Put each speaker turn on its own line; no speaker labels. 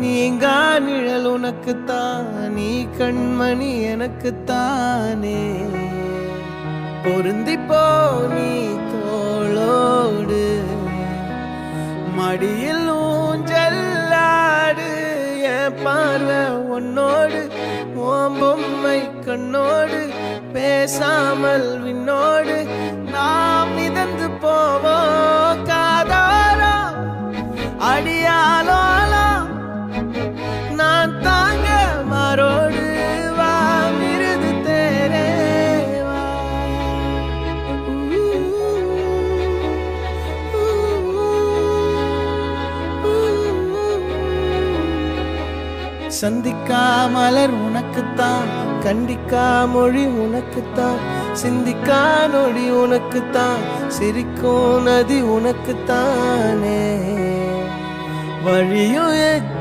நீங்கா நிழல் உனக்குத்தான், நீ கண்மணி எனக்குத்தானே. பொருந்திப்போ நீ தோளோடு, மடியில் ஊஞ்சல்லாடு. என் பார்வை உன்னோடு, ஓம் பொம்மை கண்ணோடு, பேசாமல் விண்ணோடு நாம் மிதந்து போவோம். காதாரா அடியாலோலா நான் தாங்க மாறோடு, வா மிருது தேரே வா. சந்திக்கா மலர் உனக்குத்தான், கண்டிக்கா மொழி உனக்குத்தான், சிந்திக்கா நொடி உனக்குத்தான், சிரிக்கும் நதி உனக்குத்தானே. வழியும்